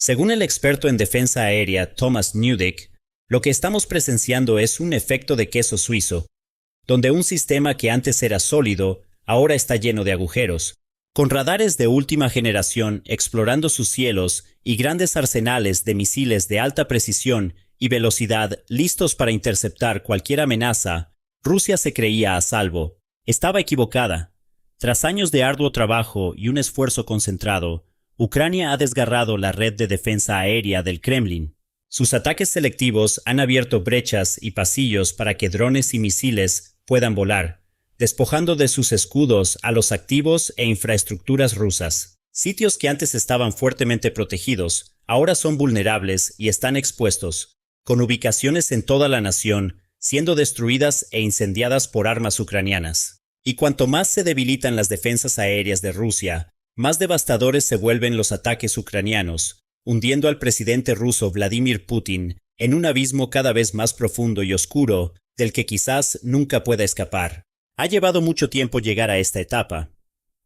Según el experto en defensa aérea Thomas Newdick, lo que estamos presenciando es un efecto de queso suizo, donde un sistema que antes era sólido, ahora está lleno de agujeros. Con radares de última generación explorando sus cielos y grandes arsenales de misiles de alta precisión y velocidad listos para interceptar cualquier amenaza, Rusia se creía a salvo. Estaba equivocada. Tras años de arduo trabajo y un esfuerzo concentrado, Ucrania ha desgarrado la red de defensa aérea del Kremlin. Sus ataques selectivos han abierto brechas y pasillos para que drones y misiles puedan volar, despojando de sus escudos a los activos e infraestructuras rusas. Sitios que antes estaban fuertemente protegidos, ahora son vulnerables y están expuestos, con ubicaciones en toda la nación, siendo destruidas e incendiadas por armas ucranianas. Y cuanto más se debilitan las defensas aéreas de Rusia, más devastadores se vuelven los ataques ucranianos, hundiendo al presidente ruso Vladimir Putin en un abismo cada vez más profundo y oscuro, del que quizás nunca pueda escapar. Ha llevado mucho tiempo llegar a esta etapa.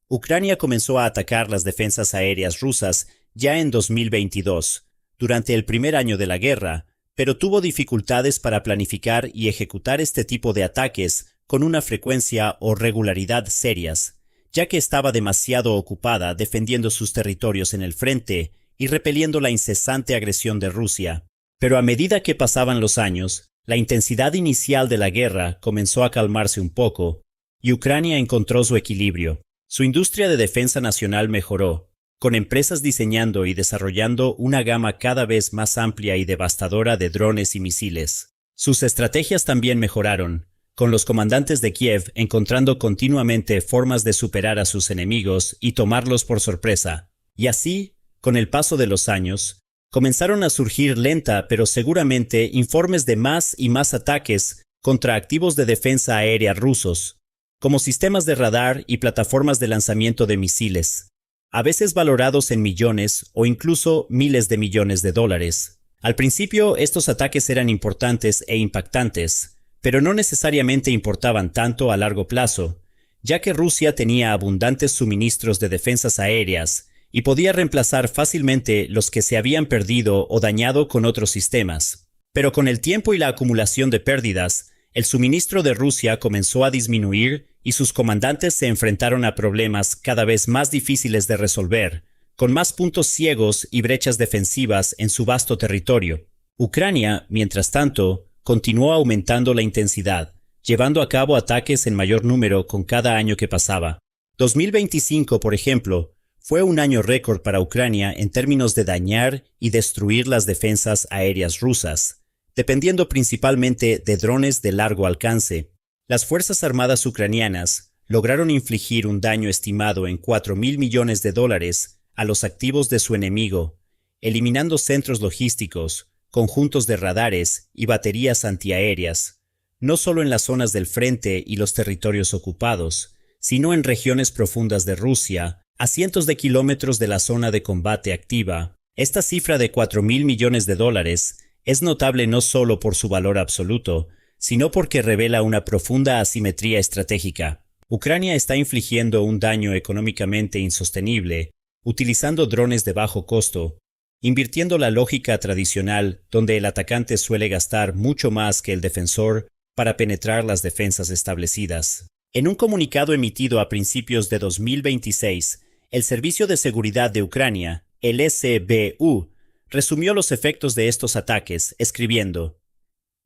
Ucrania comenzó a atacar las defensas aéreas rusas ya en 2022, durante el primer año de la guerra, pero tuvo dificultades para planificar y ejecutar este tipo de ataques con una frecuencia o regularidad serias, ya que estaba demasiado ocupada defendiendo sus territorios en el frente y repeliendo la incesante agresión de Rusia. Pero a medida que pasaban los años, la intensidad inicial de la guerra comenzó a calmarse un poco, y Ucrania encontró su equilibrio. Su industria de defensa nacional mejoró, con empresas diseñando y desarrollando una gama cada vez más amplia y devastadora de drones y misiles. Sus estrategias también mejoraron, con los comandantes de Kiev encontrando continuamente formas de superar a sus enemigos y tomarlos por sorpresa. Y así, con el paso de los años, comenzaron a surgir lenta pero seguramente informes de más y más ataques contra activos de defensa aérea rusos, como sistemas de radar y plataformas de lanzamiento de misiles, a veces valorados en millones o incluso miles de millones de dólares. Al principio, estos ataques eran importantes e impactantes, pero no necesariamente importaban tanto a largo plazo, ya que Rusia tenía abundantes suministros de defensas aéreas y podía reemplazar fácilmente los que se habían perdido o dañado con otros sistemas. Pero con el tiempo y la acumulación de pérdidas, el suministro de Rusia comenzó a disminuir y sus comandantes se enfrentaron a problemas cada vez más difíciles de resolver, con más puntos ciegos y brechas defensivas en su vasto territorio. Ucrania, mientras tanto, continuó aumentando la intensidad, llevando a cabo ataques en mayor número con cada año que pasaba. 2025, por ejemplo, fue un año récord para Ucrania en términos de dañar y destruir las defensas aéreas rusas, dependiendo principalmente de drones de largo alcance. Las Fuerzas Armadas ucranianas lograron infligir un daño estimado en $4.000 millones a los activos de su enemigo, eliminando centros logísticos, conjuntos de radares y baterías antiaéreas, no solo en las zonas del frente y los territorios ocupados, sino en regiones profundas de Rusia, a cientos de kilómetros de la zona de combate activa. Esta cifra de $4.000 millones es notable no solo por su valor absoluto, sino porque revela una profunda asimetría estratégica. Ucrania está infligiendo un daño económicamente insostenible, utilizando drones de bajo costo, invirtiendo la lógica tradicional donde el atacante suele gastar mucho más que el defensor para penetrar las defensas establecidas. En un comunicado emitido a principios de 2026, el Servicio de Seguridad de Ucrania, el SBU, resumió los efectos de estos ataques, escribiendo: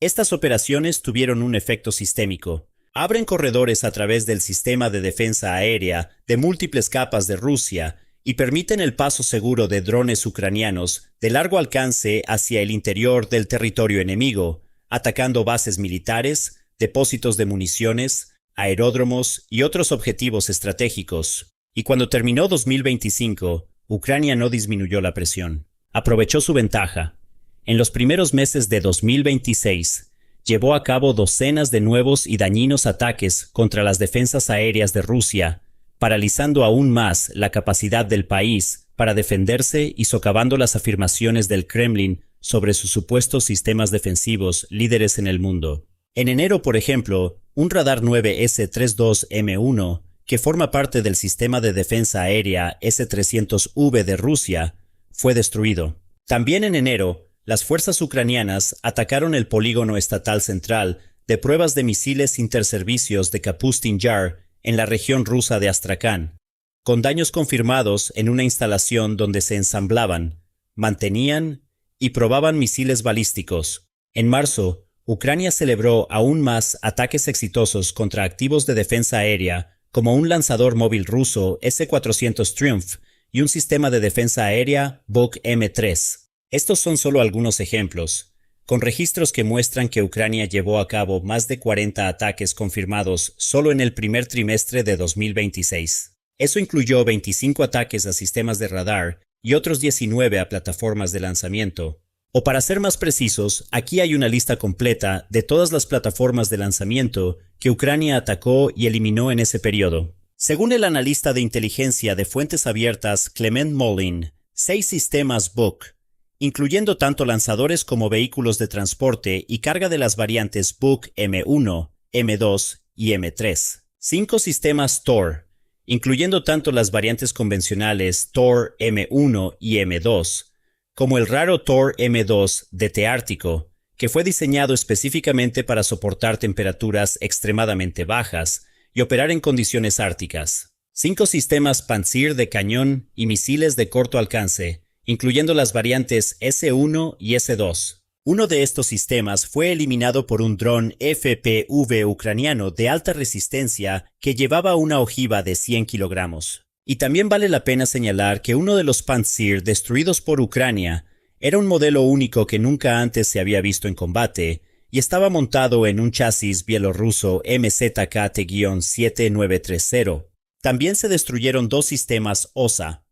"Estas operaciones tuvieron un efecto sistémico. Abren corredores a través del sistema de defensa aérea de múltiples capas de Rusia y permiten el paso seguro de drones ucranianos de largo alcance hacia el interior del territorio enemigo, atacando bases militares, depósitos de municiones, aeródromos y otros objetivos estratégicos". Y cuando terminó 2025, Ucrania no disminuyó la presión. Aprovechó su ventaja. En los primeros meses de 2026, llevó a cabo docenas de nuevos y dañinos ataques contra las defensas aéreas de Rusia, paralizando aún más la capacidad del país para defenderse y socavando las afirmaciones del Kremlin sobre sus supuestos sistemas defensivos líderes en el mundo. En enero, por ejemplo, un radar 9S-32M1, que forma parte del sistema de defensa aérea S-300V de Rusia, fue destruido. También en enero, las fuerzas ucranianas atacaron el polígono estatal central de pruebas de misiles interservicios de Kapustin Yar en la región rusa de Astrakán, con daños confirmados en una instalación donde se ensamblaban, mantenían y probaban misiles balísticos. En marzo, Ucrania celebró aún más ataques exitosos contra activos de defensa aérea como un lanzador móvil ruso S-400 Triumph y un sistema de defensa aérea Buk M3. Estos son solo algunos ejemplos, con registros que muestran que Ucrania llevó a cabo más de 40 ataques confirmados solo en el primer trimestre de 2026. Eso incluyó 25 ataques a sistemas de radar y otros 19 a plataformas de lanzamiento. O para ser más precisos, aquí hay una lista completa de todas las plataformas de lanzamiento que Ucrania atacó y eliminó en ese periodo. Según el analista de inteligencia de fuentes abiertas Clement Molin, 6 sistemas Buk, incluyendo tanto lanzadores como vehículos de transporte y carga de las variantes Buk M1, M2 y M3. 5 sistemas Tor, incluyendo tanto las variantes convencionales Tor M1 y M2, como el raro Tor M2 de té ártico, que fue diseñado específicamente para soportar temperaturas extremadamente bajas y operar en condiciones árticas. 5 sistemas Pantsir de cañón y misiles de corto alcance, incluyendo las variantes S1 y S2. Uno de estos sistemas fue eliminado por un dron FPV ucraniano de alta resistencia que llevaba una ojiva de 100 kilogramos. Y también vale la pena señalar que uno de los Pantsir destruidos por Ucrania era un modelo único que nunca antes se había visto en combate y estaba montado en un chasis bielorruso MZKT-7930. También se destruyeron 2 sistemas OSA.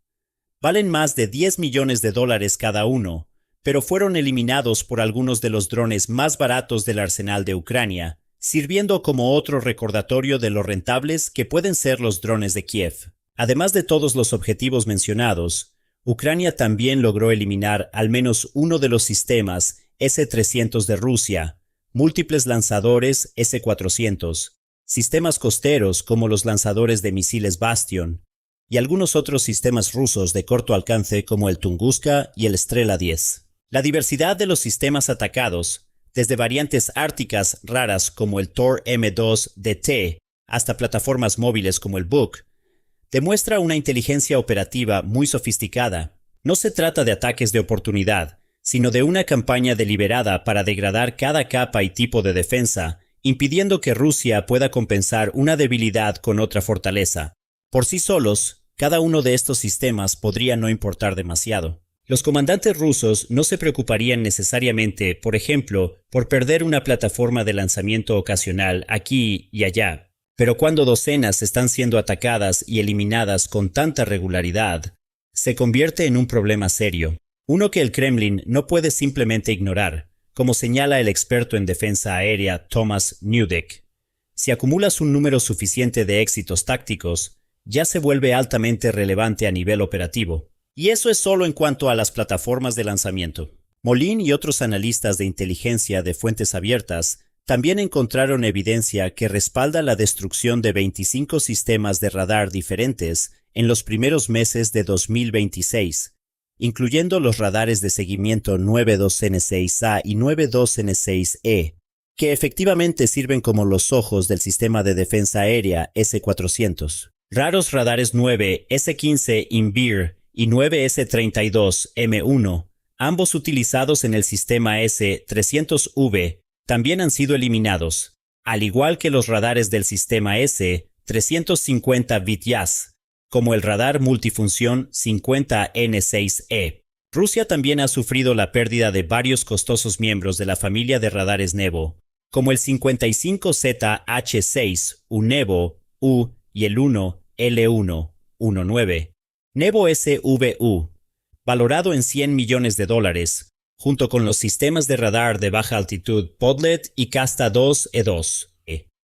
Valen más de $10 millones cada uno, pero fueron eliminados por algunos de los drones más baratos del arsenal de Ucrania, sirviendo como otro recordatorio de lo rentables que pueden ser los drones de Kiev. Además de todos los objetivos mencionados, Ucrania también logró eliminar al menos uno de los sistemas S-300 de Rusia, múltiples lanzadores S-400, sistemas costeros como los lanzadores de misiles Bastion, y algunos otros sistemas rusos de corto alcance como el Tunguska y el Strela 10. La diversidad de los sistemas atacados, desde variantes árticas raras como el Tor M2 DT hasta plataformas móviles como el Buk, demuestra una inteligencia operativa muy sofisticada. No se trata de ataques de oportunidad, sino de una campaña deliberada para degradar cada capa y tipo de defensa, impidiendo que Rusia pueda compensar una debilidad con otra fortaleza. Por sí solos, cada uno de estos sistemas podría no importar demasiado. Los comandantes rusos no se preocuparían necesariamente, por ejemplo, por perder una plataforma de lanzamiento ocasional aquí y allá. Pero cuando docenas están siendo atacadas y eliminadas con tanta regularidad, se convierte en un problema serio, uno que el Kremlin no puede simplemente ignorar, como señala el experto en defensa aérea Thomas Newdick. Si acumulas un número suficiente de éxitos tácticos, ya se vuelve altamente relevante a nivel operativo. Y eso es solo en cuanto a las plataformas de lanzamiento. Molin y otros analistas de inteligencia de fuentes abiertas también encontraron evidencia que respalda la destrucción de 25 sistemas de radar diferentes en los primeros meses de 2026, incluyendo los radares de seguimiento 92N6A y 92N6E, que efectivamente sirven como los ojos del sistema de defensa aérea S-400. Raros radares 9S15 INVIR y 9S32M1, ambos utilizados en el sistema S-300V, también han sido eliminados, al igual que los radares del sistema S-350 VITYAS, como el radar multifunción 50N6E. Rusia también ha sufrido la pérdida de varios costosos miembros de la familia de radares Nevo, como el 55ZH6 UNEVO U y el 1L119. Nevo SVU, valorado en $100 millones, junto con los sistemas de radar de baja altitud Podlet y Kasta 2E2.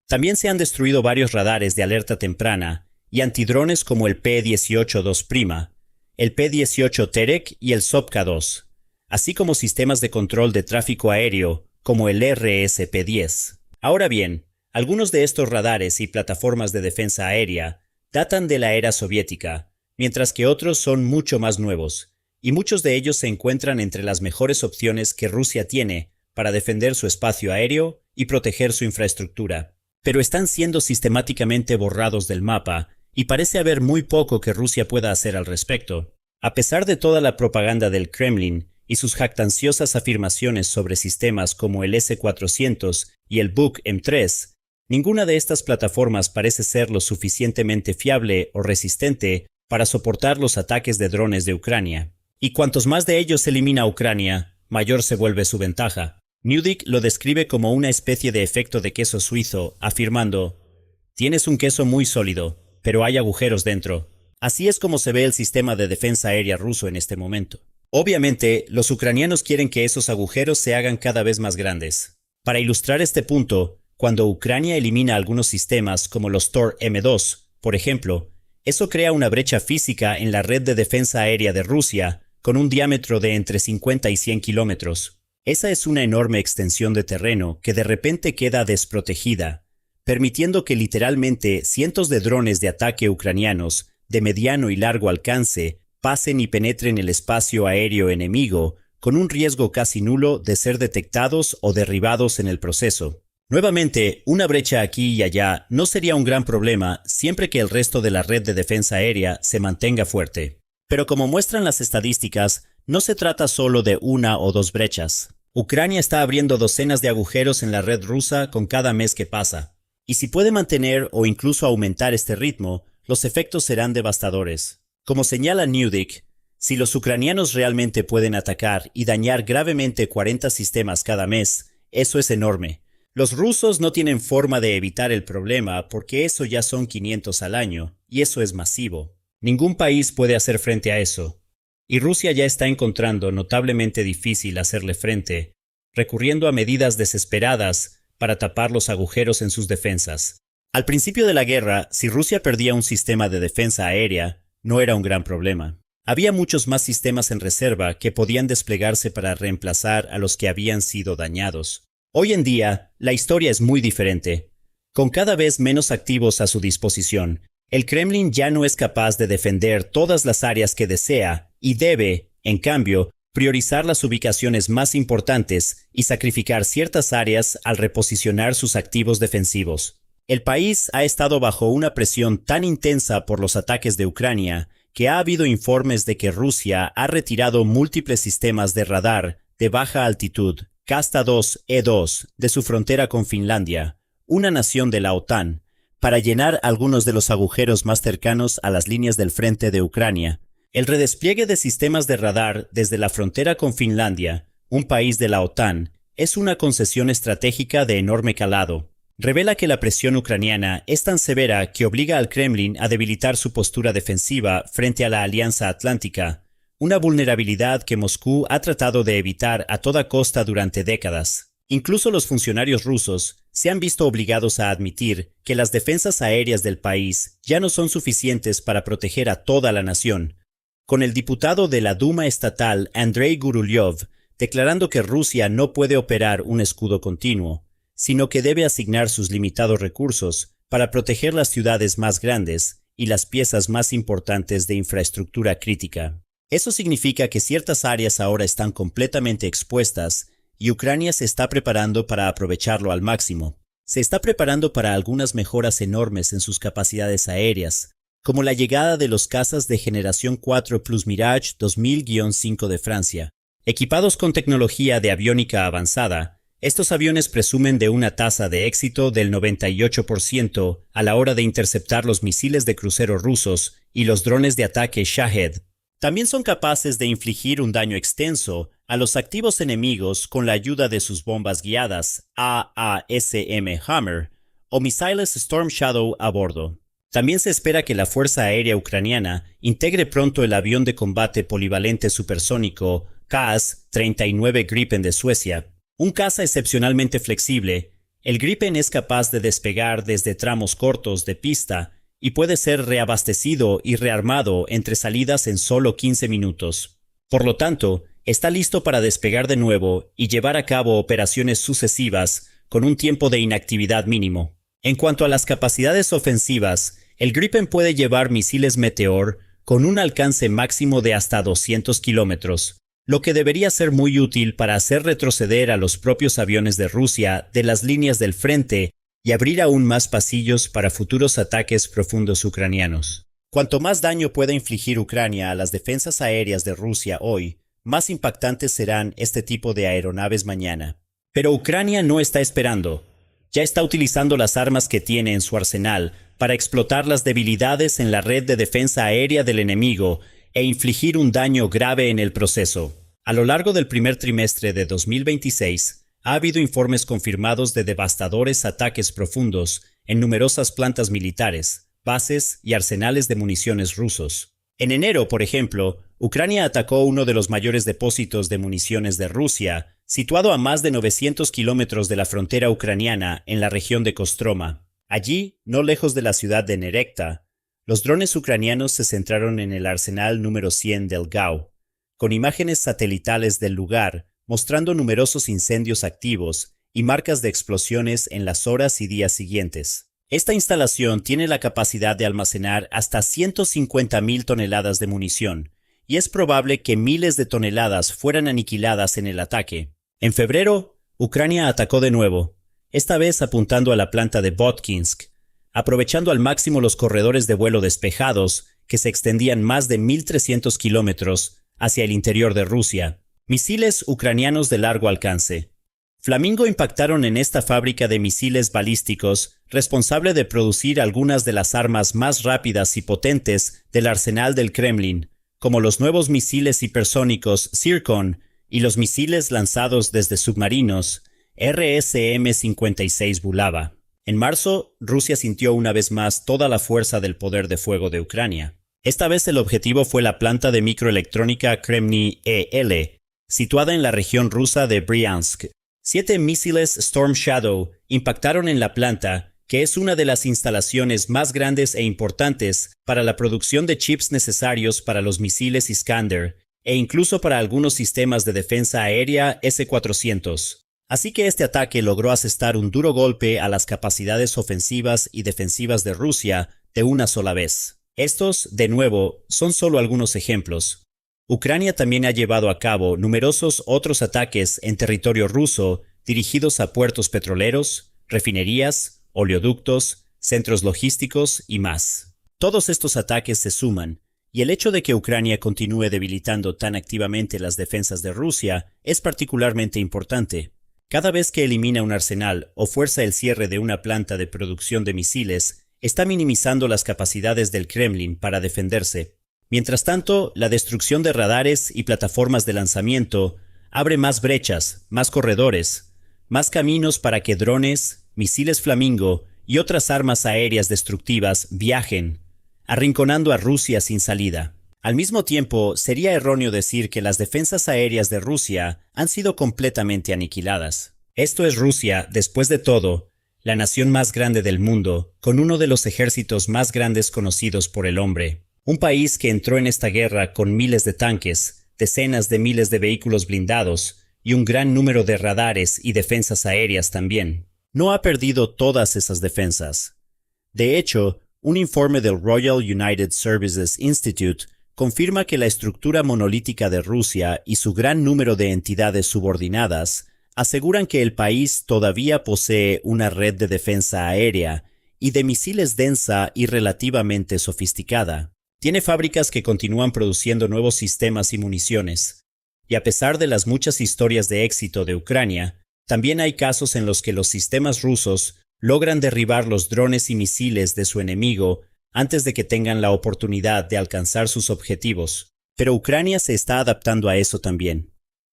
También se han destruido varios radares de alerta temprana y antidrones como el P-18-2', el P-18 Terek y el Sopka-2, así como sistemas de control de tráfico aéreo como el RSP-10. Ahora bien, algunos de estos radares y plataformas de defensa aérea datan de la era soviética, mientras que otros son mucho más nuevos, y muchos de ellos se encuentran entre las mejores opciones que Rusia tiene para defender su espacio aéreo y proteger su infraestructura. Pero están siendo sistemáticamente borrados del mapa y parece haber muy poco que Rusia pueda hacer al respecto. A pesar de toda la propaganda del Kremlin y sus jactanciosas afirmaciones sobre sistemas como el S-400 y el Buk M3, ninguna de estas plataformas parece ser lo suficientemente fiable o resistente para soportar los ataques de drones de Ucrania. Y cuantos más de ellos elimina Ucrania, mayor se vuelve su ventaja. Newdick lo describe como una especie de efecto de queso suizo, afirmando: «Tienes un queso muy sólido, pero hay agujeros dentro». Así es como se ve el sistema de defensa aérea ruso en este momento. Obviamente, los ucranianos quieren que esos agujeros se hagan cada vez más grandes. Para ilustrar este punto, cuando Ucrania elimina algunos sistemas como los Tor M2, por ejemplo, eso crea una brecha física en la red de defensa aérea de Rusia con un diámetro de entre 50 y 100 kilómetros. Esa es una enorme extensión de terreno que de repente queda desprotegida, permitiendo que literalmente cientos de drones de ataque ucranianos de mediano y largo alcance pasen y penetren el espacio aéreo enemigo con un riesgo casi nulo de ser detectados o derribados en el proceso. Nuevamente, una brecha aquí y allá no sería un gran problema siempre que el resto de la red de defensa aérea se mantenga fuerte. Pero como muestran las estadísticas, no se trata solo de una o dos brechas. Ucrania está abriendo docenas de agujeros en la red rusa con cada mes que pasa. Y si puede mantener o incluso aumentar este ritmo, los efectos serán devastadores. Como señala Newdick, si los ucranianos realmente pueden atacar y dañar gravemente 40 sistemas cada mes, eso es enorme. Los rusos no tienen forma de evitar el problema porque eso ya son 500 al año, y eso es masivo. Ningún país puede hacer frente a eso. Y Rusia ya está encontrando notablemente difícil hacerle frente, recurriendo a medidas desesperadas para tapar los agujeros en sus defensas. Al principio de la guerra, si Rusia perdía un sistema de defensa aérea, no era un gran problema. Había muchos más sistemas en reserva que podían desplegarse para reemplazar a los que habían sido dañados. Hoy en día, la historia es muy diferente. Con cada vez menos activos a su disposición, el Kremlin ya no es capaz de defender todas las áreas que desea y debe, en cambio, priorizar las ubicaciones más importantes y sacrificar ciertas áreas al reposicionar sus activos defensivos. El país ha estado bajo una presión tan intensa por los ataques de Ucrania que ha habido informes de que Rusia ha retirado múltiples sistemas de radar de baja altitud, Kasta-2E2, de su frontera con Finlandia, una nación de la OTAN, para llenar algunos de los agujeros más cercanos a las líneas del frente de Ucrania. El redespliegue de sistemas de radar desde la frontera con Finlandia, un país de la OTAN, es una concesión estratégica de enorme calado. Revela que la presión ucraniana es tan severa que obliga al Kremlin a debilitar su postura defensiva frente a la Alianza Atlántica, una vulnerabilidad que Moscú ha tratado de evitar a toda costa durante décadas. Incluso los funcionarios rusos se han visto obligados a admitir que las defensas aéreas del país ya no son suficientes para proteger a toda la nación, con el diputado de la Duma estatal Andrei Gurulyov declarando que Rusia no puede operar un escudo continuo, sino que debe asignar sus limitados recursos para proteger las ciudades más grandes y las piezas más importantes de infraestructura crítica. Eso significa que ciertas áreas ahora están completamente expuestas y Ucrania se está preparando para aprovecharlo al máximo. Se está preparando para algunas mejoras enormes en sus capacidades aéreas, como la llegada de los cazas de generación 4 Plus Mirage 2000-5 de Francia. Equipados con tecnología de aviónica avanzada, estos aviones presumen de una tasa de éxito del 98% a la hora de interceptar los misiles de crucero rusos y los drones de ataque Shahed. También son capaces de infligir un daño extenso a los activos enemigos con la ayuda de sus bombas guiadas AASM Hammer o misiles Storm Shadow a bordo. También se espera que la Fuerza Aérea Ucraniana integre pronto el avión de combate polivalente supersónico KAS-39 Gripen de Suecia. Un caza excepcionalmente flexible, el Gripen es capaz de despegar desde tramos cortos de pista y puede ser reabastecido y rearmado entre salidas en solo 15 minutos. Por lo tanto, está listo para despegar de nuevo y llevar a cabo operaciones sucesivas con un tiempo de inactividad mínimo. En cuanto a las capacidades ofensivas, el Gripen puede llevar misiles Meteor con un alcance máximo de hasta 200 kilómetros, lo que debería ser muy útil para hacer retroceder a los propios aviones de Rusia de las líneas del frente y abrir aún más pasillos para futuros ataques profundos ucranianos. Cuanto más daño pueda infligir Ucrania a las defensas aéreas de Rusia hoy, más impactantes serán este tipo de aeronaves mañana. Pero Ucrania no está esperando. Ya está utilizando las armas que tiene en su arsenal para explotar las debilidades en la red de defensa aérea del enemigo e infligir un daño grave en el proceso. A lo largo del primer trimestre de 2026, ha habido informes confirmados de devastadores ataques profundos en numerosas plantas militares, bases y arsenales de municiones rusos. En enero, por ejemplo, Ucrania atacó uno de los mayores depósitos de municiones de Rusia, situado a más de 900 kilómetros de la frontera ucraniana en la región de Kostroma. Allí, no lejos de la ciudad de Nerekta, los drones ucranianos se centraron en el arsenal número 100 del Gau, con imágenes satelitales del lugar mostrando numerosos incendios activos y marcas de explosiones en las horas y días siguientes. Esta instalación tiene la capacidad de almacenar hasta 150.000 toneladas de munición, y es probable que miles de toneladas fueran aniquiladas en el ataque. En febrero, Ucrania atacó de nuevo, esta vez apuntando a la planta de Votkinsk, aprovechando al máximo los corredores de vuelo despejados que se extendían más de 1.300 kilómetros hacia el interior de Rusia. Misiles ucranianos de largo alcance. Flamingo impactaron en esta fábrica de misiles balísticos, responsable de producir algunas de las armas más rápidas y potentes del arsenal del Kremlin, como los nuevos misiles hipersónicos Zircon y los misiles lanzados desde submarinos RSM-56 Bulava. En marzo, Rusia sintió una vez más toda la fuerza del poder de fuego de Ucrania. Esta vez el objetivo fue la planta de microelectrónica Kremny EL, situada en la región rusa de Bryansk. 7 misiles Storm Shadow impactaron en la planta, que es una de las instalaciones más grandes e importantes para la producción de chips necesarios para los misiles Iskander e incluso para algunos sistemas de defensa aérea S-400. Así que este ataque logró asestar un duro golpe a las capacidades ofensivas y defensivas de Rusia de una sola vez. Estos, de nuevo, son solo algunos ejemplos. Ucrania también ha llevado a cabo numerosos otros ataques en territorio ruso dirigidos a puertos petroleros, refinerías, oleoductos, centros logísticos y más. Todos estos ataques se suman, y el hecho de que Ucrania continúe debilitando tan activamente las defensas de Rusia es particularmente importante. Cada vez que elimina un arsenal o fuerza el cierre de una planta de producción de misiles, está minimizando las capacidades del Kremlin para defenderse. Mientras tanto, la destrucción de radares y plataformas de lanzamiento abre más brechas, más corredores, más caminos para que drones, misiles Flamingo y otras armas aéreas destructivas viajen, arrinconando a Rusia sin salida. Al mismo tiempo, sería erróneo decir que las defensas aéreas de Rusia han sido completamente aniquiladas. Esto es Rusia, después de todo, la nación más grande del mundo, con uno de los ejércitos más grandes conocidos por el hombre. Un país que entró en esta guerra con miles de tanques, decenas de miles de vehículos blindados y un gran número de radares y defensas aéreas también. No ha perdido todas esas defensas. De hecho, un informe del Royal United Services Institute confirma que la estructura monolítica de Rusia y su gran número de entidades subordinadas aseguran que el país todavía posee una red de defensa aérea y de misiles densa y relativamente sofisticada. Tiene fábricas que continúan produciendo nuevos sistemas y municiones. Y a pesar de las muchas historias de éxito de Ucrania, también hay casos en los que los sistemas rusos logran derribar los drones y misiles de su enemigo antes de que tengan la oportunidad de alcanzar sus objetivos. Pero Ucrania se está adaptando a eso también.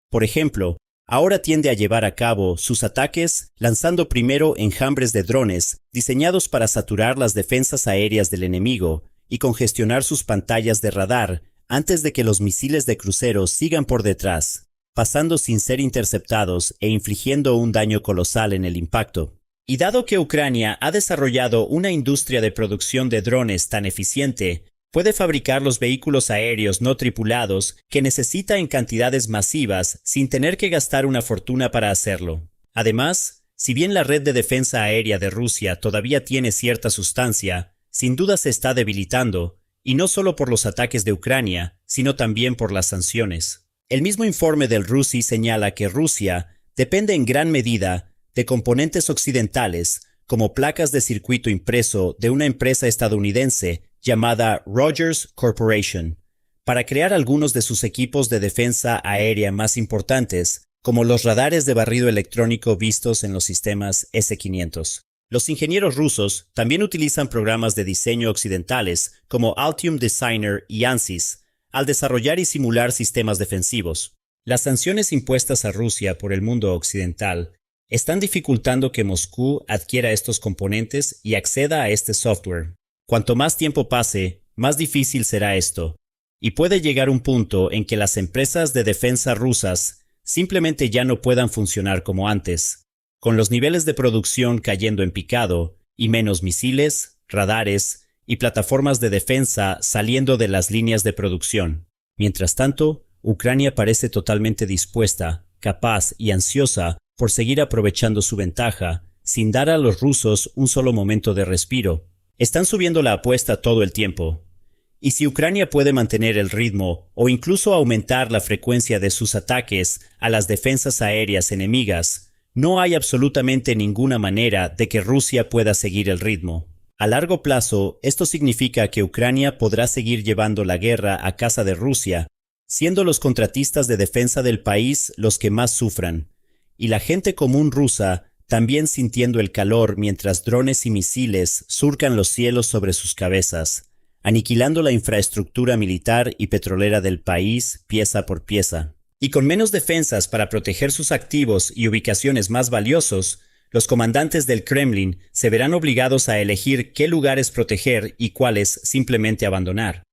Por ejemplo, ahora tiende a llevar a cabo sus ataques lanzando primero enjambres de drones diseñados para saturar las defensas aéreas del enemigo y congestionar sus pantallas de radar antes de que los misiles de crucero sigan por detrás, pasando sin ser interceptados e infligiendo un daño colosal en el impacto. Y dado que Ucrania ha desarrollado una industria de producción de drones tan eficiente, puede fabricar los vehículos aéreos no tripulados que necesita en cantidades masivas sin tener que gastar una fortuna para hacerlo. Además, si bien la red de defensa aérea de Rusia todavía tiene cierta sustancia, sin duda se está debilitando, y no solo por los ataques de Ucrania, sino también por las sanciones. El mismo informe del RUSI señala que Rusia depende en gran medida de componentes occidentales, como placas de circuito impreso de una empresa estadounidense llamada Rogers Corporation, para crear algunos de sus equipos de defensa aérea más importantes, como los radares de barrido electrónico vistos en los sistemas S-500. Los ingenieros rusos también utilizan programas de diseño occidentales como Altium Designer y ANSYS al desarrollar y simular sistemas defensivos. Las sanciones impuestas a Rusia por el mundo occidental están dificultando que Moscú adquiera estos componentes y acceda a este software. Cuanto más tiempo pase, más difícil será esto, y puede llegar un punto en que las empresas de defensa rusas simplemente ya no puedan funcionar como antes, con los niveles de producción cayendo en picado y menos misiles, radares y plataformas de defensa saliendo de las líneas de producción. Mientras tanto, Ucrania parece totalmente dispuesta, capaz y ansiosa por seguir aprovechando su ventaja, sin dar a los rusos un solo momento de respiro. Están subiendo la apuesta todo el tiempo. Y si Ucrania puede mantener el ritmo o incluso aumentar la frecuencia de sus ataques a las defensas aéreas enemigas, no hay absolutamente ninguna manera de que Rusia pueda seguir el ritmo. A largo plazo, esto significa que Ucrania podrá seguir llevando la guerra a casa de Rusia, siendo los contratistas de defensa del país los que más sufran, y la gente común rusa también sintiendo el calor mientras drones y misiles surcan los cielos sobre sus cabezas, aniquilando la infraestructura militar y petrolera del país pieza por pieza. Y con menos defensas para proteger sus activos y ubicaciones más valiosos, los comandantes del Kremlin se verán obligados a elegir qué lugares proteger y cuáles simplemente abandonar.